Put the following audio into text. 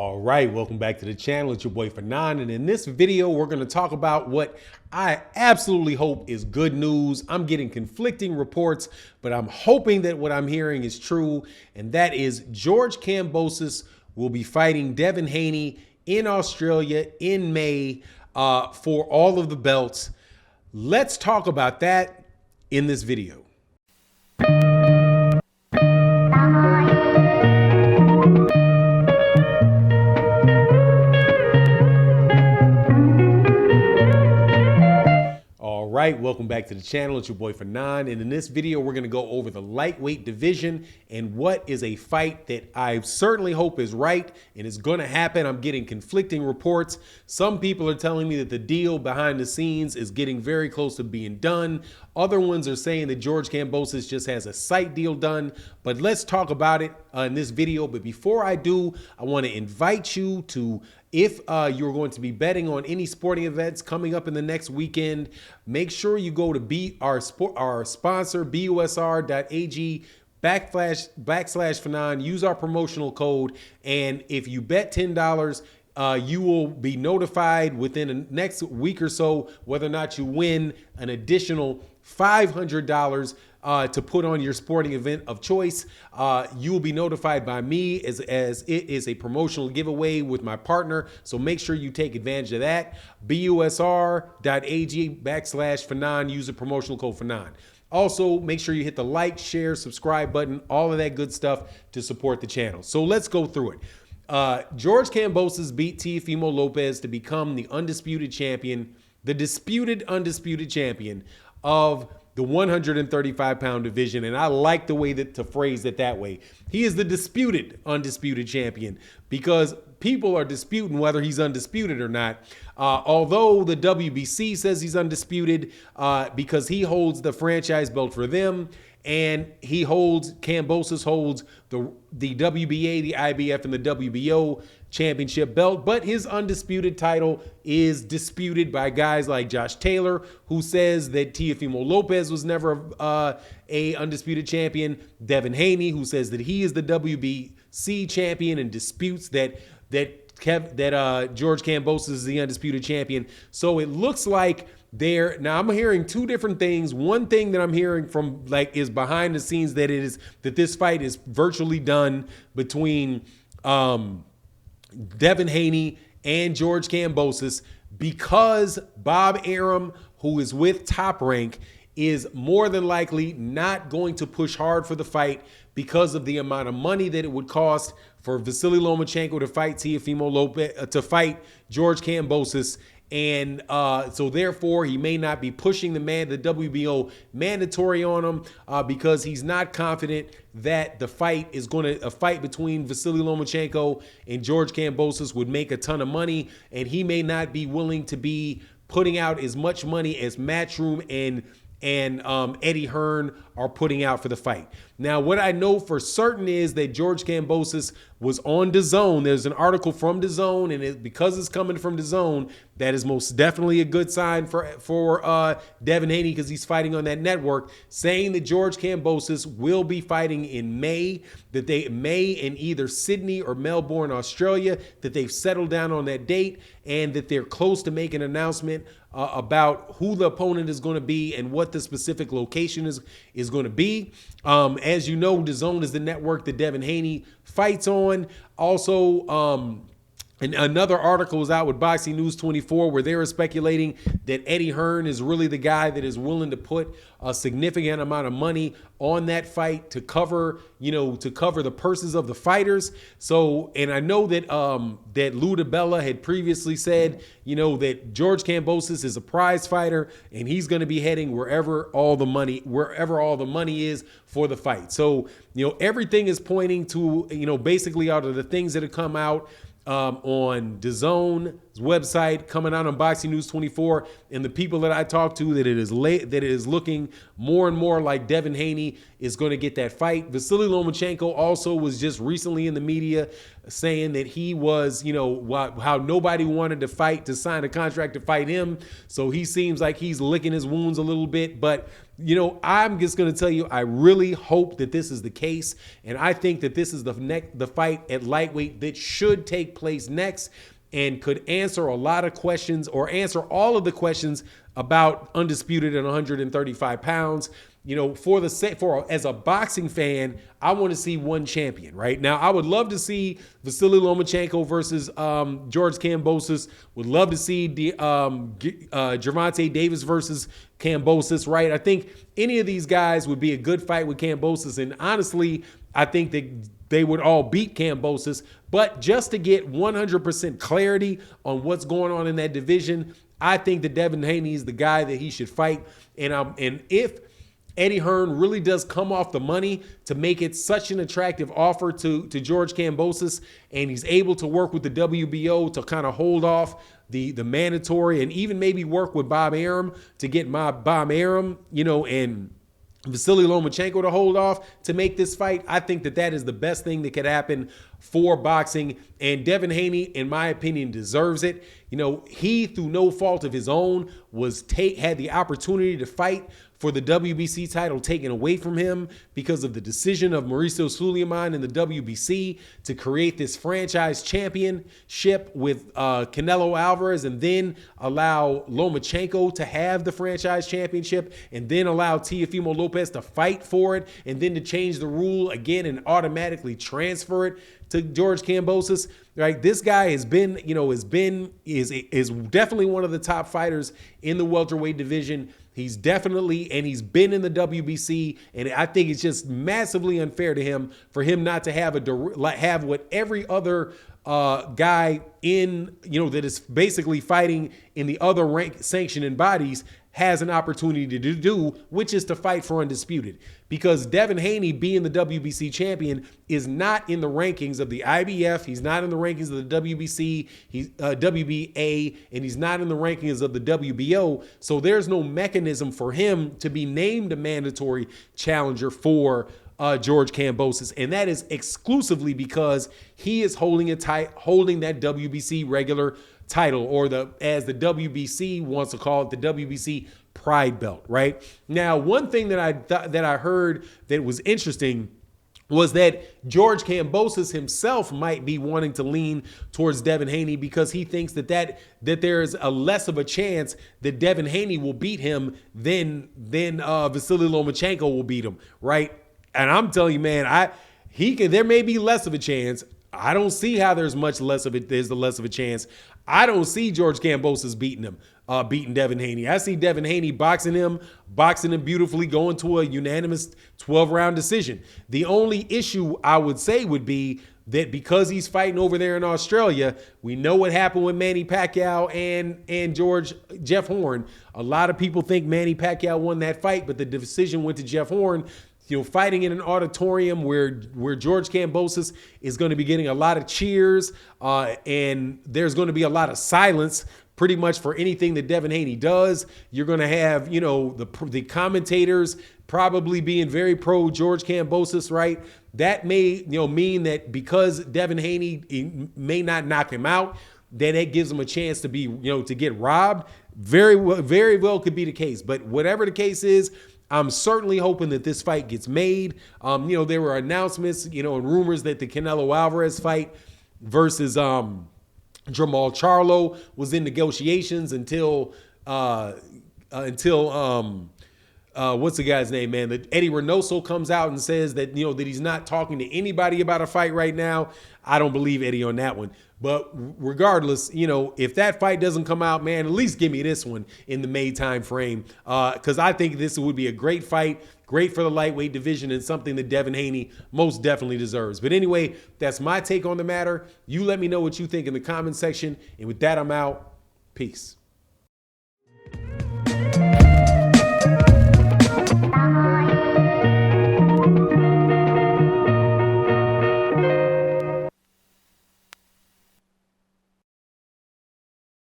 All right, welcome back to the channel. It's your boy Fanon, and in this video, we're going to talk about what I absolutely hope is good news. I'm getting conflicting reports, but I'm hoping that what I'm hearing is true, and that is George Kambosos will be fighting Devin Haney in Australia in May for all of the belts. Let's talk about that in this video. All right, welcome back to the channel. It's your boy Fanon, and in this video, we're going to go over the lightweight division and what is a fight that I certainly hope is right and is going to happen. I'm getting conflicting reports. Some people are telling me that the deal behind the scenes is getting very close to being done. Other ones are saying that George Kambosos just has a sight deal done, but let's talk about it in this video. But before I do, I want to invite you to, if you're going to be betting on any sporting events coming up in the next weekend, make sure you go to our sponsor, busr.ag /Fanon, use our promotional code. And if you bet $10, you will be notified within the next week or so whether or not you win an additional $500 to put on your sporting event of choice. You will be notified by me as it is a promotional giveaway with my partner. So make sure you take advantage of that. busr.ag /Fanon, use the promotional code Fanon. Also, make sure you hit the like, share, subscribe button, all of that good stuff to support the channel. So let's go through it. George Kambosos beat Teofimo Lopez to become the undisputed champion, the disputed undisputed champion of the 135-pound division. And I like the way to phrase it that way. He is the disputed undisputed champion because people are disputing whether he's undisputed or not. Although the WBC says he's undisputed because he holds the franchise belt for them. And Kambosos holds the WBA, the IBF, and the WBO championship belt. But his undisputed title is disputed by guys like Josh Taylor, who says that Teofimo Lopez was never a undisputed champion. Devin Haney, who says that he is the WBC champion and disputes that George Kambosos is the undisputed champion. So it looks like now I'm hearing two different things. One thing that I'm hearing from is behind the scenes that this fight is virtually done between Devin Haney and George Kambosos because Bob Arum, who is with Top Rank, is more than likely not going to push hard for the fight because of the amount of money that it would cost for Vasily Lomachenko to fight Teofimo Lopez, to fight George Kambosos. And so therefore, he may not be pushing the WBO mandatory on him because he's not confident that a fight between Vasily Lomachenko and George Kambosos would make a ton of money. And he may not be willing to be putting out as much money as Matchroom and Eddie Hearn are putting out for the fight. Now, what I know for certain is that George Kambosos was on DAZN. There's an article from DAZN, and because it's coming from DAZN, that is most definitely a good sign for Devin Haney because he's fighting on that network, saying that George Kambosos will be fighting in May, May in either Sydney or Melbourne, Australia, that they've settled down on that date, and that they're close to making an announcement about who the opponent is going to be and what the specific location is going to be. As you know, DAZN is the network that Devin Haney fights on. Also, and another article was out with Boxing News 24 where they were speculating that Eddie Hearn is really the guy that is willing to put a significant amount of money on that fight to cover the purses of the fighters. So, and I know that that Lou DiBella had previously said, that George Kambosos is a prize fighter and he's going to be heading wherever all the money is for the fight. So, everything is pointing to, basically out of the things that have come out on DAZN's website, coming out on Boxing News 24, and the people that I talk to, that it is looking more and more like Devin Haney is going to get that fight. Vasily Lomachenko also was just recently in the media saying that he was, how nobody wanted to sign a contract to fight him. So he seems like he's licking his wounds a little bit. But, I'm just going to tell you, I really hope that this is the case. And I think that this is the fight at lightweight that should take place next, and could answer a lot of questions, or answer all of the questions about undisputed at 135 pounds. As a boxing fan, I want to see one champion, right? Now, I would love to see Vasily Lomachenko versus George Kambosos. Would love to see Gervonta Davis versus Kambosos, right? I think any of these guys would be a good fight with Kambosos, and honestly, I think that they would all beat Kambosos. But just to get 100% clarity on what's going on in that division, I think that Devin Haney is the guy that he should fight. And if Eddie Hearn really does come off the money to make it such an attractive offer to George Kambosos, and he's able to work with the WBO to kind of hold off the mandatory, and even maybe work with Bob Arum to get Bob Arum, and Vasily Lomachenko to hold off to make this fight, I think that is the best thing that could happen for boxing. And Devin Haney, in my opinion, deserves it. He, through no fault of his own, had the opportunity to fight for the WBC title taken away from him because of the decision of Mauricio Sulaiman in the WBC to create this franchise championship with Canelo Alvarez, and then allow Lomachenko to have the franchise championship, and then allow Teofimo Lopez to fight for it, and then to change the rule again and automatically transfer it to George Kambosos. Right, this guy is definitely one of the top fighters in the welterweight division. He's been in the WBC, and I think it's just massively unfair to him for him not to have what every other guy in, that is basically fighting in the other sanctioning bodies has an opportunity to do, which is to fight for undisputed. Because Devin Haney, being the WBC champion, is not in the rankings of the IBF. He's not in the rankings of the WBC, WBA, and he's not in the rankings of the WBO. So there's no mechanism for him to be named a mandatory challenger for George Kambosos, and that is exclusively because he is holding that WBC regular title, or as the WBC wants to call it, the WBC Pride Belt. Right now, one thing that I heard that was interesting was that George Kambosos himself might be wanting to lean towards Devin Haney, because he thinks that there's a less of a chance that Devin Haney will beat him than Vasily Lomachenko will beat him. Right. And I'm telling you, man, there may be less of a chance. I don't see how there's less of a chance. I don't see George Kambosos beating Devin Haney. I see Devin Haney boxing him beautifully, going to a unanimous 12-round decision. The only issue I would say would be that because he's fighting over there in Australia, we know what happened with Manny Pacquiao and Jeff Hearn. A lot of people think Manny Pacquiao won that fight, but the decision went to Jeff Hearn. Fighting in an auditorium where George Kambosos is going to be getting a lot of cheers, and there's going to be a lot of silence pretty much for anything that Devin Haney does. You're going to have, the commentators probably being very pro George Kambosos, right? That may, mean that because Devin Haney may not knock him out, then it gives him a chance to be, to get robbed. Very well could be the case. But whatever the case is, I'm certainly hoping that this fight gets made. There were announcements, and rumors that the Canelo Alvarez fight versus Jamal Charlo was in negotiations until what's the guy's name, man? That Eddie Reynoso comes out and says that, that he's not talking to anybody about a fight right now. I don't believe Eddie on that one. But regardless, if that fight doesn't come out, man, at least give me this one in the May time frame, because I think this would be a great fight, great for the lightweight division, and something that Devin Haney most definitely deserves. But anyway, that's my take on the matter. You let me know what you think in the comment section. And with that, I'm out. Peace.